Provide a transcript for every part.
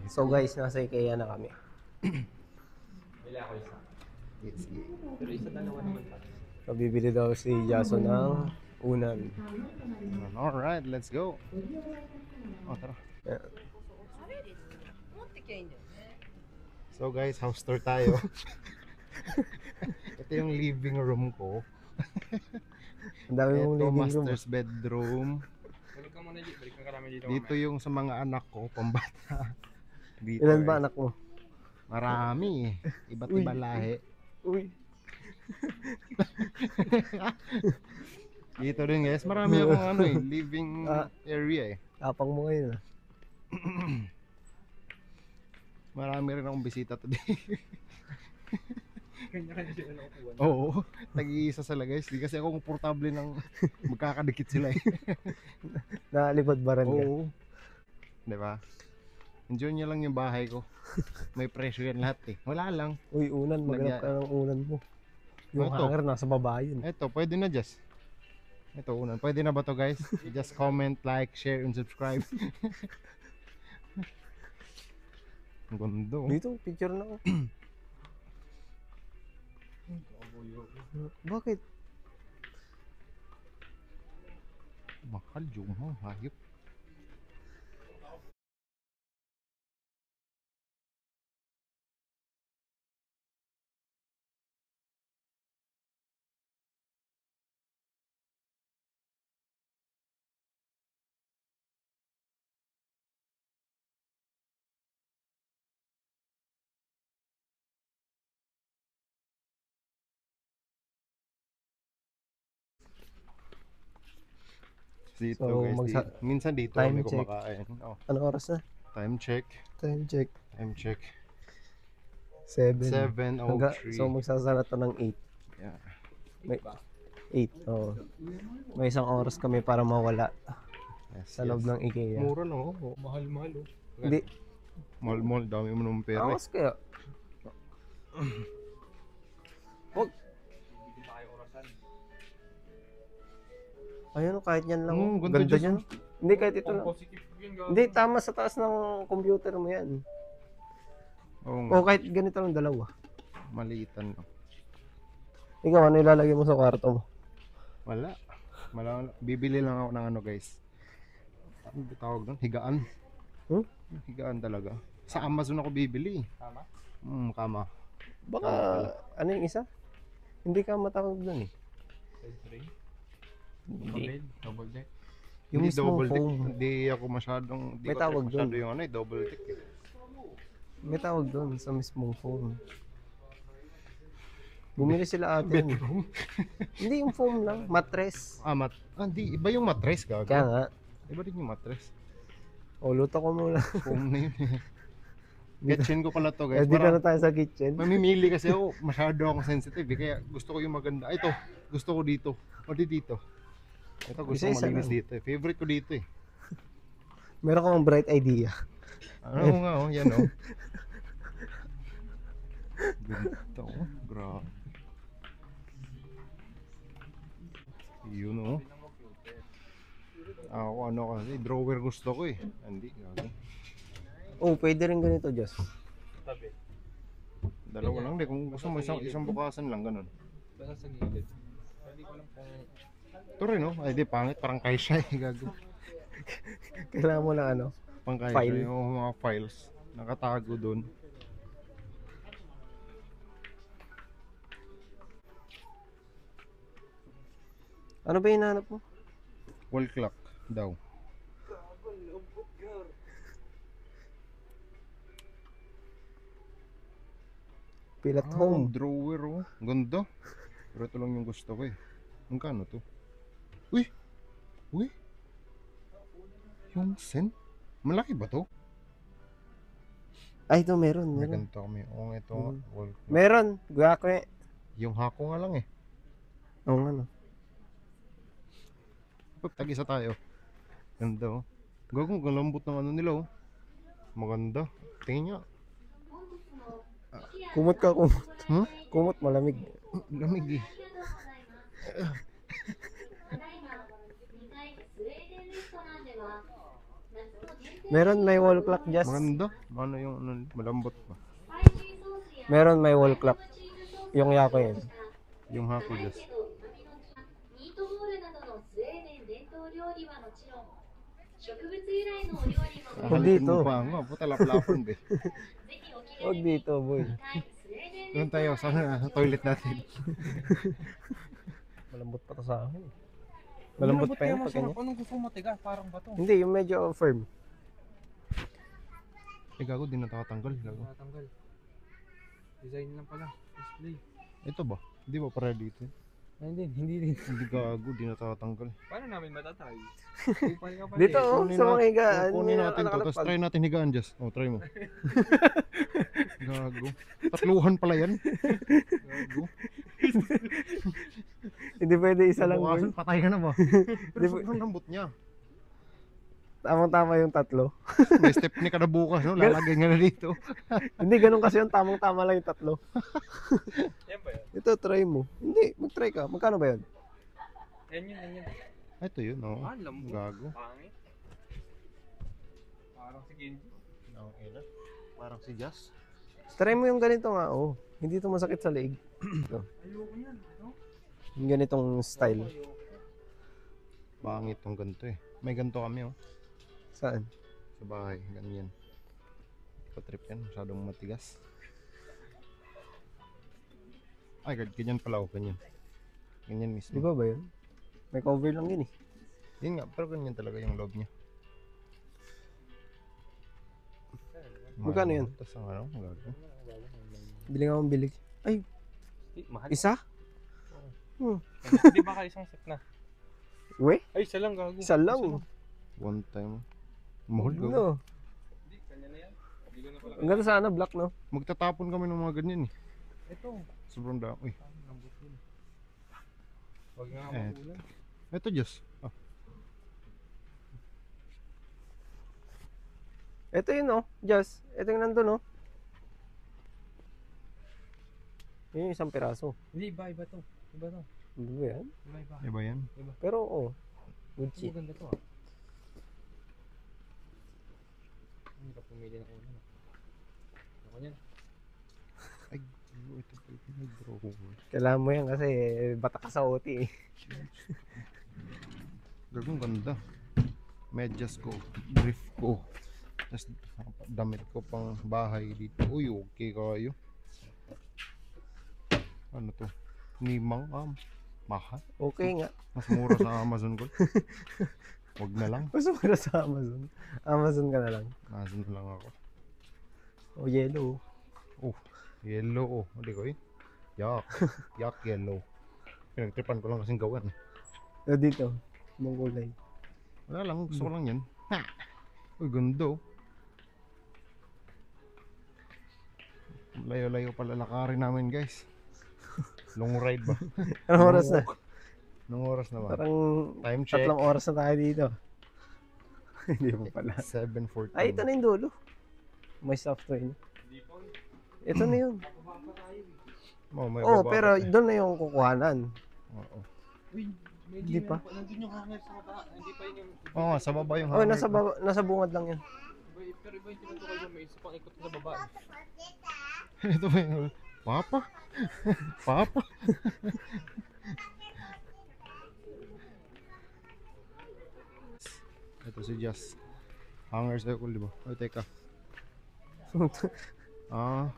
So guys, nasa IKEA na kami. Bili ako isa. Sige. Pero isa dalawa naman pa. Mabibili daw si Jason ng unan. Alright, let's go. Oh, tara. Yeah. So guys, house tour tayo. Ito yung living room ko. Ang dami mong Ito, living room. master's bedroom. Balik ka muna dito. Balik ka karami dito. Dito yung sa mga anak ko, pambata. Dito, Ilan ba anak mo? Marami eh. Iba't iba lahi. Uy. Dito rin guys, marami akong ano eh, living area eh. Tapang mo ngayon. Marami rin akong bisita today. Kanya-kanya sila nakukuha. Oo, tag-iisa sila guys. Di kasi ako komportable ng magkakadikit sila eh. Nalipad baran ka. Oo. Di ba? Enjoy nyo lang yung bahay ko. May presyo yan lahat eh. Wala lang. Uy, unan. Maghanap ka ng unan mo. Yung Ito. hanger nasa baba yun. Ito, pwede na Jess. Ito, unan. Pwede na ba to guys? Just comment, like, share, and subscribe. Ang ganda oh. Dito, picture na ako. Bakit? Mahal yung mga hayop. Dito So, guys, minsan dito time kami check. kumakain. Oh, Ano oras na? time check. Time check. Time check. 7. 7:03. So magsasara to ng 8. Yeah. May 8. Oh. May isang oras kami para mawala Yes, sa loob yes. ng IKEA. Mura no. Oh. Mahal-mahal oh. Hindi. Mall, dami mo ng pera. Awas kaya. Wag. Hindi tayo orasan. Ayun, kahit yan lang. Ganda Ganda dyan. yan. Hindi, kahit ito lang. Positive yun gano'n. Hindi, tama sa taas ng computer mo yan. Oo nga. O kahit ganito lang dalawa. Maliitan no. Ikaw, ano ilalagay mo sa kwarto mo? Wala. Bibili lang ako ng ano guys. Ano ba tawag doon? Higaan. Higaan talaga. Sa Amazon ako bibili. Tama? Kama. Baka, ano yung isa? Hindi ka matawag doon eh. Side tray? Hindi. Double deck? Yung Hindi mismo double deck. foam. Hindi ako masyadong, hindi May ko tawag masyado doon. yung ano eh, double deck eh. May tawag doon sa mismong foam. Bumili sila ate. Bedroom. Hindi yung foam lang, mattress. Hindi, iba yung mattress gago. Kaya nga. Iba din yung mattress. O, luto ko muna. Foam na yun eh. Kitchen ko pala to Eh, guys. di na tayo sa kitchen. Mamimili kasi ako, masyado akong sensitive eh. Kaya gusto ko yung maganda. Ito, gusto ko dito. O di dito. Ito gusto ko Isa-isa malinis lang. dito eh. Favorite ko dito eh. Meron kang bright idea. Ano nga oh, yan oh. Ganda oh, grabe. Yun oh. Ako ano kasi, drawer gusto ko eh. Hindi, gago. Oh, pwede rin ganito, Diyos. Tabi. Dalawa lang di. Kung gusto mo isang bukasan lang, ganun. Basta sa gilid. Hindi ko alam kung... Ito rin oh. Ay di, pangit. Parang kaysya eh, gago. Kailangan mo ng ano? Pang kaysya File. yung mga files. Nakatago dun. Ano ba hinahanap mo? Wall clock daw. Feel at home. Drawer oh. Ganda. Pero ito lang yung gusto ko eh. Magkano to? Uy! Uy! Yung sen? Malaki ba to? Ay, ito meron. May Meron. ganito kami. Oo, ito. Wall clock. Meron. Guya ko eh. Yung hako nga lang eh. Oo nga no. Tag-isa tayo. Ganda oh. Gagong galambot ng ano nila oh. Maganda. Tingin niya. Kumot ka, kumot. Hmm? Kumot, malamig. Lamig eh. Meron may wall clock just. Maganda. Ano yung ano, malambot pa. Meron may wall clock. Yung yako yun. Yung hako just. ミートボールなどのスウェーデン伝統料理はもちろん植物由来のお料理も Huwag dito. Pa nga, puta laplapan be. ぜひお気 Huwag 軽に dito, boy. スウェーデン Doon tayo sa toilet natin. Malambot pa to sa akin. Malambot pa yun pag ganyan. Anong gusto mo matigas? Parang bato. Hindi, yung medyo firm. Eh gago, di natatanggal. Gago. Natanggal. Design lang pala. Display. Ito ba? Hindi ba para dito? Ay, hindi rin. Hindi gago, di natatanggal. Paano namin matatry? Dito, oh, sa mga higaan. Kunin may natin to, tapos nakalapag. try natin higaan, Jess. Oh, try mo. Gago. Tatluhan pala yan. Gago. Hindi pwede isa lang, boy. Bukasan, patay ka na ba? Pero Di ba- sobrang lambot niya. Tamang-tama yung tatlo. May step ni ka na bukas, no? Lalagay nga na dito. Hindi, ganun kasi yung tamang-tama lang yung tatlo. Yan ba yan? Ito, try mo. Hindi, mag-try ka. Magkano ba yun? Yan yun. Ito yun, oh. Ah, lambot. Gago. Pangit. Parang si Genji. Parang si Jazz. Try mo yung ganito nga, oh. Hindi ito masakit sa leeg. Ito. Ayoko yan. Ano? Yung ganitong style. Pangit tong ganito eh. May ganito kami, oh. Saan? Sa bahay, ganyan. Patrip yan, masyadong matigas. Ay, ganyan pala, oh. Ganyan. Ganyan mismo. Di ba ba yun? May cover lang yun eh. Yun nga, pero ganyan talaga yung loob niya. Magkano yun? Tapos ang ano, gago. Bili nga akong bilig. Ay, Mahal. isa? Hindi ba kayo isang set na? We? Ay, isa lang gago. Isa lang. One time. Mahal gago. No. Hindi, kanya na yan. Hindi ko na pala. Ang ganda sana, black, no? Magtatapon kami ng mga ganyan eh. Ito. Sobrang dami. Uy, Lambot yun. Huwag nga Eh. makulan. ito Diyos. Ah, Ito yun, oh. Just. Ito yung nandun, oh. Yun yung isang piraso. Hindi, iba to. Iba to. Ano ba yan? Iba. iba yan. Pero, oh. Good Mas shit. maganda to ah. Hindi ka pumili ng ulo. Ako yan. Ay, ito pa ito nag-bro. Kailangan mo yan kasi bata ka sa OT eh. Gagong ganda. Medyas ko, brief ko. Tapos damit ko pang bahay dito. Uy, okay kayo. Ano to? Nimang mahal. Okay nga. Mas mura sa Amazon ko. Wag na lang. Gusto mo na sa Amazon. Amazon ka na lang. Amazon na lang ako. O yellow. Oh, yellow oh. Hindi ko eh. Yak. Yak yellow. Pinagtripan ko lang kasing gawan. O dito. Mong kulay. Wala lang, gusto ko lang yan. Ha! Uy, ganda oh. Layo-layo pala lakarin namin guys. Long ride ba? Anong oras na? Anong oras na ba? Parang Time check. 3 oras na tayo dito. Hindi mo pala. 7:14. Ay, ito na yung dulo. May software niya. Ito na yun. Oh, may Oh, baba pero pa eh. doon na yung kukuhanan. Oo. Uy, Hindi pa. Nandun yung hanger sa baba. Hindi pa yun yung... Oo, nga, sa baba yung Oh, hanger nasa, ko. nasa bungad lang yan. Pero iba yung tinutukay mo. May isa pang ikot sa baba. Ito ba yung... Papa? Papa? Ito si Jazz. Hanger sa di ba? Ay, teka. Ah,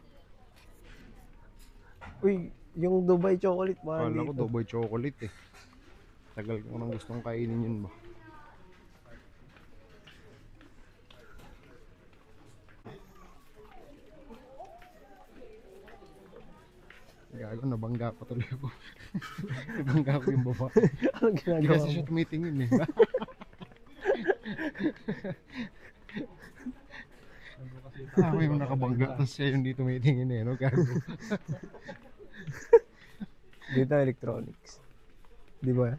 Uy, yung Dubai chocolate ba kala ko dito? Dubai chocolate eh. Tagal ko nang gustong kainin yun ba? Gago, nabangga pa tuloy ako. Nabangga ko yung baba. Anong Hindi ginagawa kasi mo? shoot meeting yun eh. Ako yung nakabangga, tapos siya yung dito meeting yun eh, no? Gago. Dito electronics. Di ba?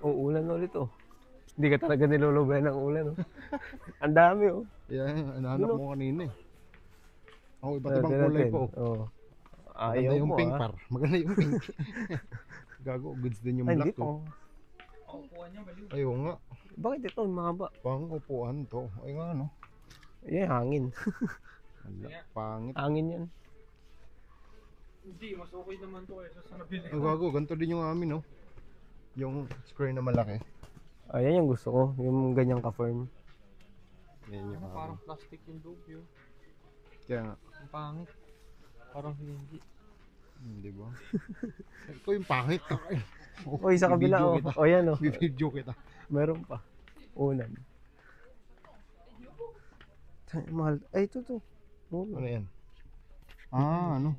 Oh, ulan na ulit oh. Hindi ka talaga nilulubayan ng ulan oh. Ang dami oh. Yan, yeah, nahanap Dulo. mo kanina eh. Ako, iba't ibang kulay po. Oh. Maganda Ayaw yung mo pink ah. par. Maganda yung pink. Gago, goods din yung Ay, hindi black. Oh. to. Ang upuan niya, baliw. Ayaw nga. Bakit ito? Mahaba. Pang upuan to. Ay nga no. Yan, hangin. Wala, pangit. Hangin yan. Hindi, mas okay naman to kaysa sa nabili Ang gago, ganito din yung amin no. Yung square na malaki. Ayan yung gusto ko. Yung ganyang ka-firm. Yan yung Parang amin. plastic yung loob yun. Kaya nga, Ang pangit. Parang hindi. di ba? Ito yung pangit. Oy, sa kabila oh. O yan oh. Bibidyo kita. Meron pa. Unan. Mahal. Ay, ito to. Ano yan? Ah, ano?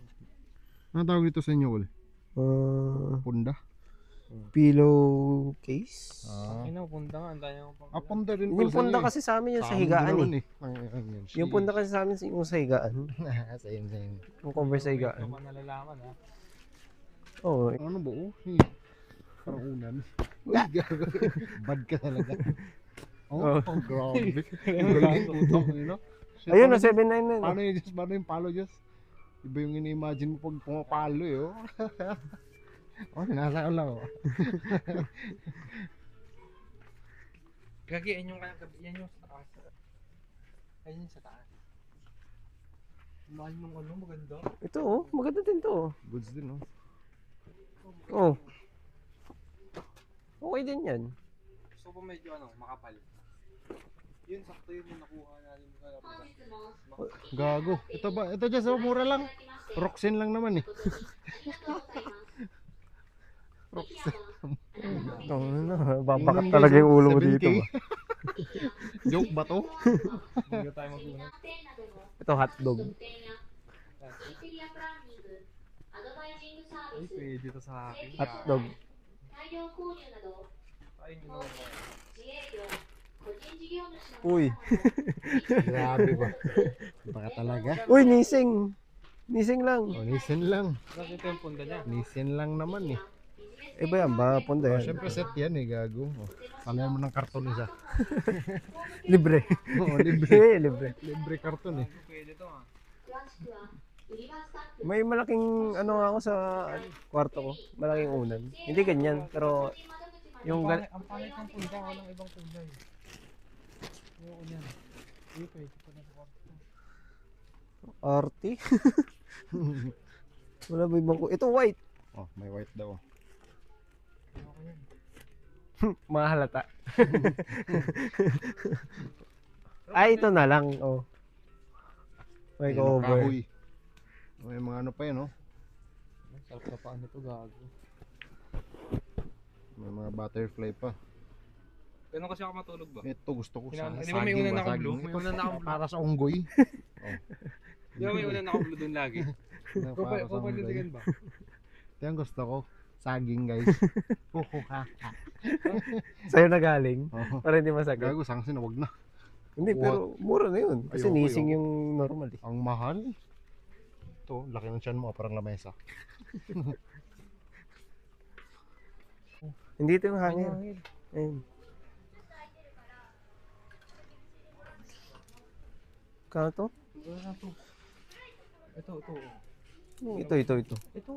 Ano tawag dito sa inyo, Wal? Punda? Pillowcase. Ah. Ay na, punta nga. Ang dami akong pang... Ah, punda rin Yung punda kasi sa amin yung sa higaan eh. Yung punda kasi sa amin yung sa higaan. Same. Yung cover sa Ito higaan. pa nalalaman ha. Oo. Ano ba? Oh, parang unan. Uy, gago. Bad ka talaga. Oh, grabe. Ang galing utang, no? Ayun na, 799. Paano yung Diyos? Paano yung palo, Diyos? Iba yung ini-imagine mo pag pumapalo, eh, oh. Oh, sinasaan lang, oh. Gagi, yan yung yan yung sa taas. Ayun yung sa taas. Mahal nung ano, maganda. Ito oh, maganda din to. Goods din, oh. Oh. Okay din yan. Gusto ko medyo ano, makapal. Yun, sakto yun yung nakuha natin. 本日も Gago. Ito ba? Ito, Diyos, oh, mura lang. Roxen lang naman, eh. ありがとうございます。 Ito na, babakat Unan, talaga guys, yung oh, ulo mo 7K. dito ba? Joke ba to? Hindi tayo mag-una. Ito hotdog. インテリアプランニング、アドバイジングサー Ay, ビス、 pwede to sa akin. Hotdog. 大量購入など、 Ay, no. 自営業、個人事業主の Uy. 皆様 Grabe ba? Baka talaga. Uy, nising. Nising lang. Oh, Nissan lang. Kasi ito yung punda niya. Nissan lang naman, eh. Eh ba yan ba? Punda Oh, yan. syempre set yan, eh, gago. Oh, kalayan mo ng karton isa. Libre. Oo, libre. Eh, libre. Libre karton, eh. Pwede to ha. 詳しくは売り場スタッフ May malaking ano nga ako sa kwarto ko. Malaking unan. Hindi ganyan. Pero ang yung ang pangit ng punda, walang ibang punda eh. Ayoko niyan. Hindi pwede pa na buwan. arty. Wala ba ibang ko? Ito white. Oh, may white daw. Ayoko niyan. Mahalata. Ay, ito na lang. Oh. May Ayun, cover. kahoy. May mga ano pa yan, oh. Ang sarap na paan nito, gago. May mga butterfly pa. Ganun kasi ako matulog ba? Ito gusto ko sa Di ba may unan akong blue? May unan akong blue. Para sa unggoy. Di ba may unan akong blue dun lagi? Para sa unggoy. Kupalitigan ba? Ito yung gusto ko. Saging, guys. Kukuha. Sa'yo na galing. Oh. Para hindi masagot. Gago, sangsin, wag na. Hindi, pero mura na yun. Kasi Ayoko, nising ayoko. yung normal eh. Ang mahal. Ito, laki ng tiyan mo, parang lamesa. Hindi ito yung hanger. Ayun. Kano to? Wala to. Ito. Ito. Ito.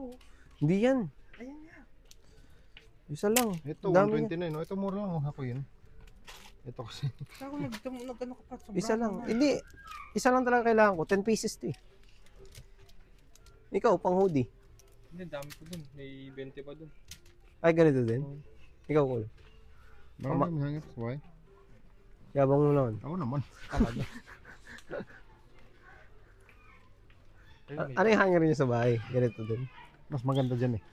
Hindi yan. Ayan nga. Isa lang. Ito, Dami 129. Oh, ito mura lang, oh. Ako yun. Ito kasi. Ako nag-ano ka pa. Isa lang. Hindi. Isa lang talaga kailangan ko. 10 pieces to eh. Ikaw, pang hoodie. Hindi, dami ko dun. May 20 pa dun. Ay, ganito din. Ikaw, cool. Marami hangers. Why? Yabang mo naman. Ako naman. Talaga. Ano yung hanger niyo sa bahay? Ganito din. Mas maganda dyan, eh.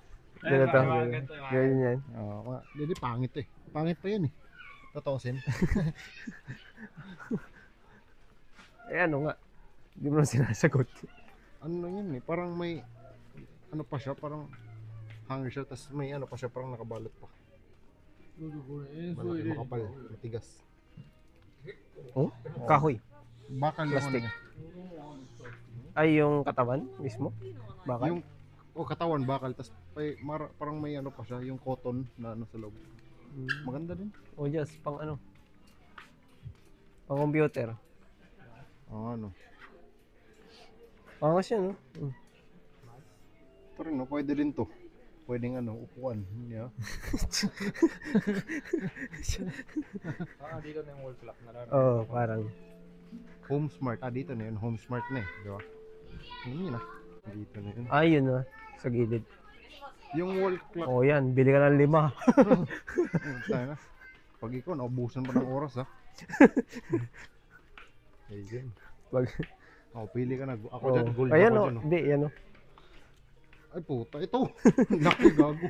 Ganito. Ganyan yan. Oo, hindi pangit, eh. Pangit pa yan, eh. Totosin. Eh ano nga? Hindi mo na sinasagot. Ano lang yun, eh. Parang may, ano pa siya, parang hanger siya, tapos may ano pa siya, parang nakabalot pa. Malaki, makapal, matigas. Oh? Kahoy. Bakal yung Plastic. ano niya. Ay, yung katawan mismo? Bakal? Yung, katawan, bakal, tapos parang may ano pa siya, yung cotton na ano sa loob. Maganda din. O just pang ano? Pang computer. Ano. Pangas yan, no? Ito rin, no? Pwede din to. Pwedeng ano, upuan. Yeah. Dito na yung wall clock na lang. Oo, parang. Home Smart. Dito na yun. Home Smart na eh. Di ba? Yun ah. Dito na yun. Ayun na. Sa gilid. Yung wall clock. Oo yan, bili ka ng 5. Tayo na. Pag ikaw, naubusan pa ng oras ha. Ayun. Wag. Ako, pili ka na. Ako Oo. dyan, gold Ayan ako o, dyan. Oh. hindi, yan o. Ay puta, ito. Laki gago.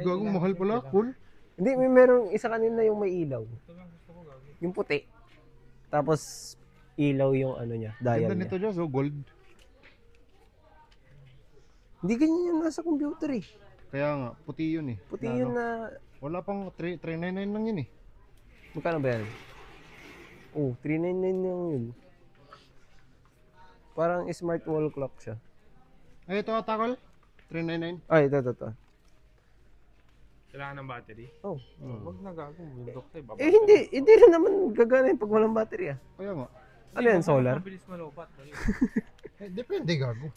Gago, mahal pala. Cool. Hindi, may merong isa kanina yung may ilaw. Ito lang gusto ko gagawin. Yung puti. Tapos, ilaw yung ano niya, dial Ganda niya. nito dyan, so gold. Hindi ganyan yung nasa computer eh. Kaya nga, puti yun eh. Puti Na, yun ano, na, wala pang 399 lang yun eh. magkano ba yan? Oh, 399 lang yun. Parang smart wall clock siya. Ay, ito Takol. 399. Ay, ito. Kailangan ng battery? Oh. Huwag na gago. Bundok tayo. Eh, hindi rin naman gagana yun pag walang battery ah. Kaya nga. Ano yan, solar? Mabilis malobat. Depende gago.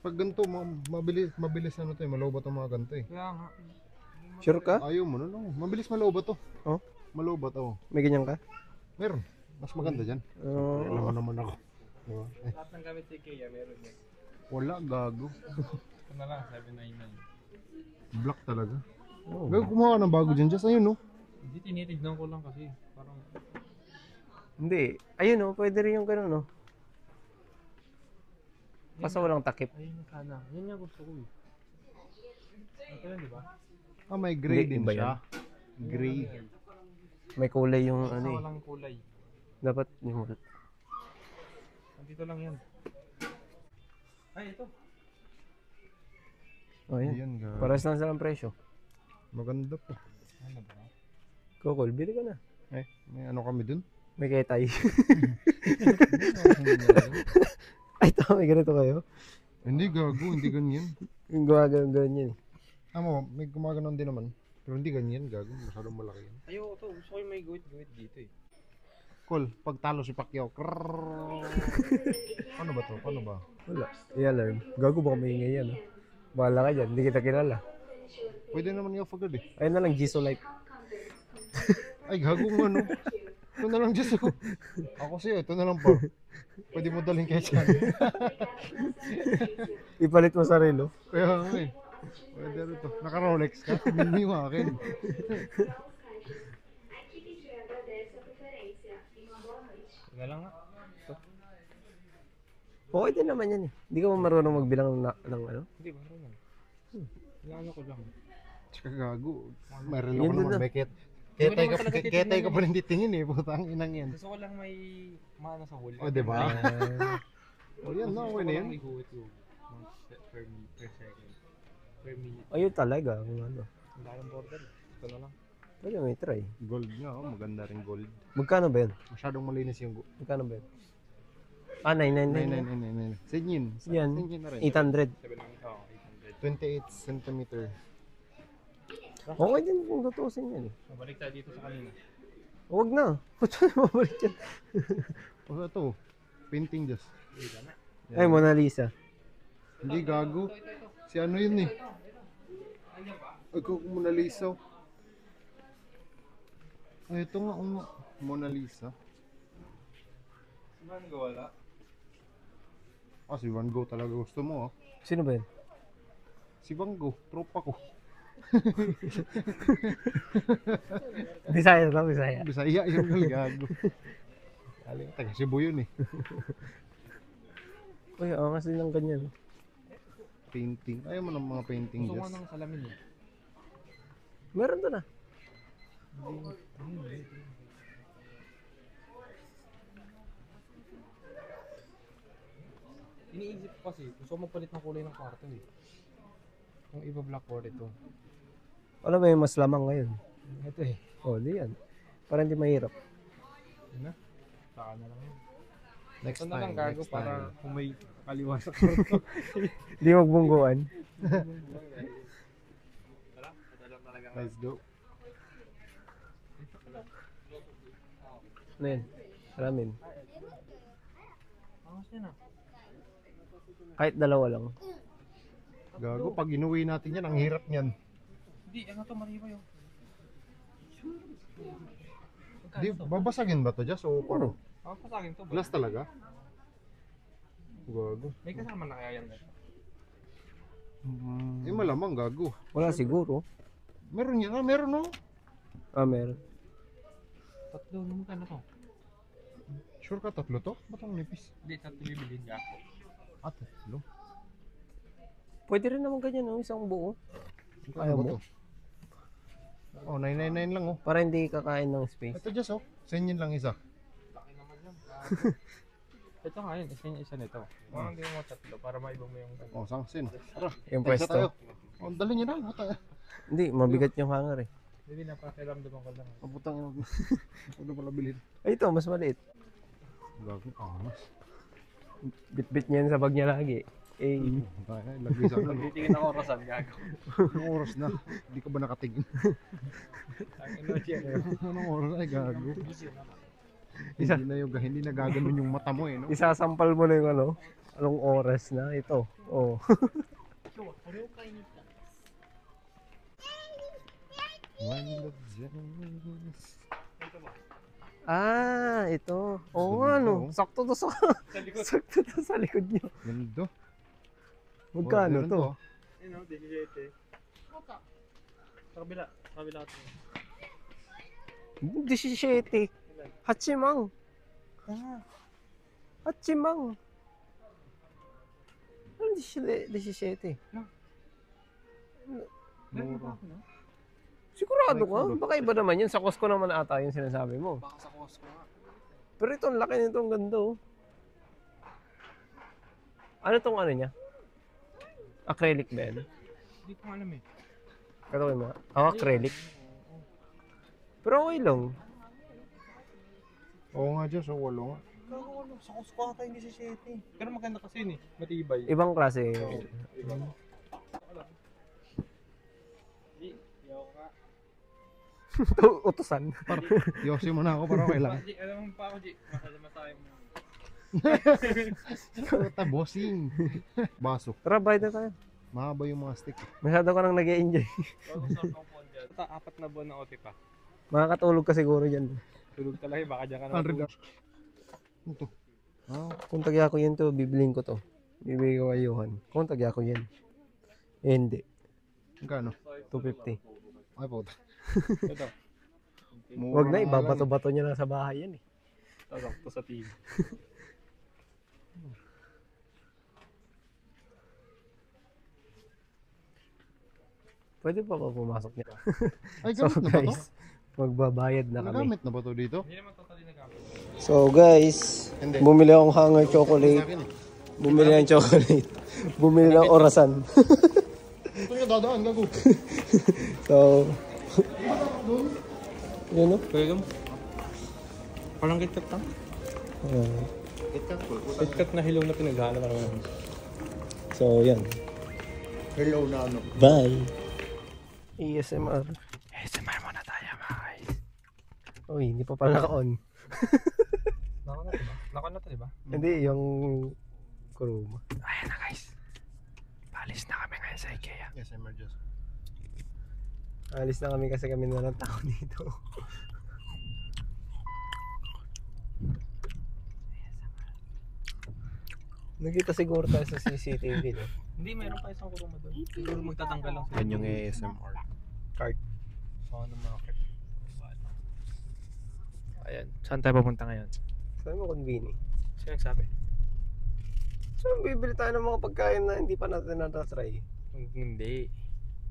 Pag ganito, mabilis ano to eh. Malobat ang mga ganito eh. Kaya nga. Sure ka? Ayaw mo, no? Mabilis malobat to. Oh? Malobat, oh. May ganyan ka? Meron. Mas maganda dyan. Oo. Naman ako. Diba? Eh, Lahat ng gamit si Kaya meron yan. wala, gago. Ito na lang, 799. Black talaga. Oh. Gago, kumuha ka ng bago dyan. Just ayun, no? Hindi, tinitignan ko lang kasi. Parang, Hindi. Ayun oh, pwede rin yung gano'n oh. Basta walang takip. ayun na sana. Yan yung gusto ko eh. Ito yun, di ba? Ah, may gray Hindi, din iba siya. Gray. May kulay yung Basta ano eh. walang kulay. Dapat yung... Nandito lang yan. Ay, ito. Oh, yan. Ayan, gago. Paras lang silang presyo. Maganda po. Ano ba? Kokol, bili ka na. Eh, may ano kami dun? May ketay. Ay, tama, may ganito kayo. Hindi, gago. Hindi ganyan. Yung gumagano'n yan eh. Amo, may gumaganon din naman. Pero hindi ganyan, gago. Masyadong malaki yan. Ayoko to. Gusto ko yung may guwit-guwit dito eh. Cool. Pag talo si Pacquiao. Ano ba to? Paano ba? Wala. I-alarm. Gago baka maingay yan. Oh. Bahala ka dyan. Hindi kita kilala. Pwede naman i-off agad eh. Ayun na lang, Jisoo Life. Ay, gago nga no. Ito na lang Diyos ko. Ako sa'yo, ito na lang pa. Pwede mo dalhin kay Chan. Ipalit mo sarilo. Kaya nga eh. Pwede rin to. Naka-Rolex ka. Hindi mo akin. Ito na lang nga. Okay din naman yan eh. Hindi ka ba marunong magbilang ng ano? Hindi, marunong. Ano ko lang. Tsaka gago. May relo Yun ko din naman. na. May Hindi ko naman talaga ketay ka titingnan pa rin titingin eh. Putang inang yan. Gusto ko lang may maano sa huli. O, diba? O yan na, okay na yan. May guwit yung per second. Per minute. Ayun talaga. Kung ano. Ang dalang border. Ito na lang. Pwede may try. Gold nga, oh. Maganda rin gold. Magkano ba yan? Masyadong malinis yung Magkano ba yan? Ah, 999. 999. Senyin. Yan. Senyin na rin. 800. 7 lang ito. 28 centimeter. Okay din kung tutusin yan eh. Mabalik tayo dito sa kanina. Huwag na. Ba't na mabalik yan? O ito, painting just. Ay, Mona Lisa. Hindi gago. Si ano yun eh. Ay, kung Mona Lisa. Ay, ito nga, Mona Lisa. Saan ko wala? Ah, si Van Gogh talaga gusto mo, oh. Sino ba yan? Si Van Gogh, tropa ko. Bisaya na, Bisaya. Bisaya yung gago. Taga Cebu yun eh. Uy, angas din ng ganyan. Painting. Ayaw mo ng mga painting Gusto ko just. ng salamin eh. Meron doon ah. Iniisip ko kasi, gusto ko magpalit ng kulay ng kwarto eh. Yung iba blackboard ito. Alam mo yung mas lamang ngayon. Ito eh. Oh, di yan. Para hindi mahirap. Yun na. Saka na lang yun. Next Ito na lang time, gago next para time. kung may kaliwa sa kwarto. Hindi magbungguan. Let's go. Ano yan? Ramen. Angas yan ah. Kahit dalawa lang. Gago, pag inuwi natin yan, ang hirap niyan. Hindi, ano to, mariba yun. Di, babasagin ba to, Jess? O parang Ako pa sa akin to. glass talaga? Gago. May kasama na kaya yan. Eh malamang gago. Wala siguro. Meron yan, meron no? Meron. Tatlo, naman to. Sure ka tatlo to? Ba't ang nipis? Hindi, tatlo bibilin niya ako. Tatlo? Pwede rin naman ganyan, no? Isang buo. Ayaw Ano ba mo? to? Oh, 999 lang oh. Para hindi kakain ng space. Ito Jess oh. Senyin lang isa. Laki naman yan. Ito nga yun, isa nito. Parang hindi mo tatlo para maiba mo yung... Oh, sangsin. Tara, Yung isa tayo. pwesto. Oh, dali niyo na. Buta. Hindi, mabigat yung hanger eh. Hindi, napakiramdaman ko lang. Oh, butang ina. Ano pala bilhin? Ay, ito, mas maliit. Gago, angas. Bit-bit niya yan sa bag niya lagi. Eh, Lagay sa ano. Titingin ako orasan, gago. Anong oras na? Hindi ka ba nakatingin? Ang emoji yan. Anong oras ay gago? Isa- Hindi na gaganon yung mata mo eh, no? isasampal mo na yung ano, anong oras na ito. Oh. Ito. Oo nga, no. Sakto to sa sakto to sa likod niyo. Ganda. Magkano meron to? Ano, 17. Sa kabila. Sa kabila ito. 17. Hachimang. Hachimang. Ano 17? Mura. Sigurado ka? Baka iba naman yun. Sa Costco naman ata yung sinasabi mo. Baka sa Costco nga. Pero ito, ang laki nito, ang ganda oh. Ano tong ano niya? Acrylic ba yan? Hindi ko alam eh. Katawin mo nga. Acrylic. Pero okay lang. Oo nga Diyos, oh, walo nga. Sa Costco ata yung 17. Pero maganda kasi yun eh. Matibay. Ibang klase. Utusan. Yosi mo na ako para okay lang. G, alam mo pa ako, G. Masama tayo mo. Puta, bossing. Baso. Tara, bayad na tayo. Mahaba yung mga stick. Masyado ka nang nag-e-enjoy. Apat na buwan na OT pa. Makakatulog ka siguro dyan. Tulog talaga eh, baka dyan ka na 100 matulog. Ito. Kung tagya ko yan to, bibilin ko to. Bibigay ko kay Johan. Kung tagya ko yan. Eh, hindi. Magkano? 250. Ay, puta. Ito. Wag na, ibabato-bato niya na sa bahay yan eh. Tasakto sa TV. Pwede pa ba pumasok niya? Ay, So gamit na ba to? guys, magbabayad na kami. Nagamit na ba to dito? Hindi naman totally nagamit. So guys, Hindi. bumili akong hanger chocolate. Akin eh. Bumili ng chocolate. Bumili ng orasan. Ito yung dadaan, gago. So, yun o. Pwede mo. Parang KitKat lang. KitKat na hilaw na pinaghala ka naman. So, yan. Hello na ano. Bye. ASMR. ASMR muna tayo mga guys. Uy, hindi pa pala naka-on. Naka na to diba? Hindi, yung kuruma. Ayan na guys. Paalis na kami ngayon sa IKEA. Yes, emergency. Alis na kami kasi kami na ng tao dito. Nakita siguro tayo sa CCTV, no? Hindi, meron pa isang kuruma doon. Siguro magtatanggal lang sila. Yan yung ASMR. Cart. Sa ano market. Ayan. Saan tayo papunta ngayon? Saan mo convenient? Sino nagsabi? Saan bibili tayo ng mga pagkain na hindi pa natin natatry? Hindi.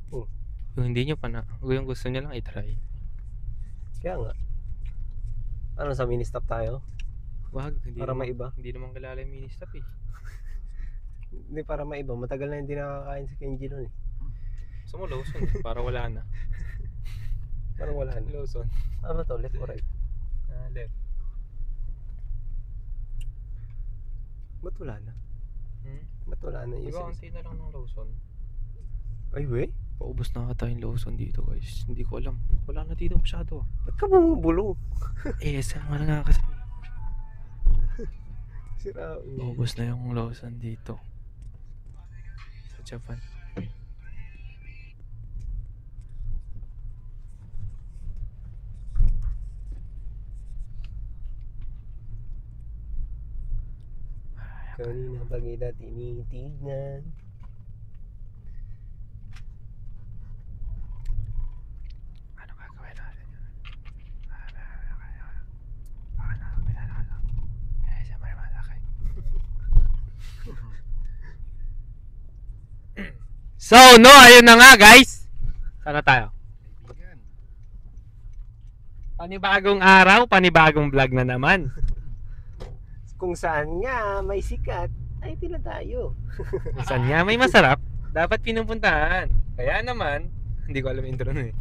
Oh. Kung hindi nyo pa na, yung gusto nyo lang i-try. Kaya nga. Ano, sa mini-stop tayo? Wag, hindi Para naman, maiba? Hindi naman kilala yung mini-stop eh. Hindi, para maiba. Matagal na hindi nakakain si Kenji nun eh. Gusto mo Lawson eh, para wala na. Parang wala na. Lawson. Ano ba to? Left or right? Left. Ba't wala na? Hmm? Ba't wala na? Diba, konti na lang ng Lawson. Ay, we? Paubos na ata yung Lawson dito guys. Hindi ko alam. Wala na dito masyado. Ba't ka bumubulong? ASMR nga kasi. Sira. Paubos na yung Lawson dito. sa Japan. Kanina pa kita tinitignan. Ano gagawin natin yun? Siya may malaki. So, no, ayun na nga guys. Sana tayo. Kaibigan. Panibagong araw, panibagong vlog na naman. Kung saan nga may sikat, ay tila tayo. Saan nga may masarap, dapat pinupuntahan. Kaya naman, hindi ko alam intro nun eh.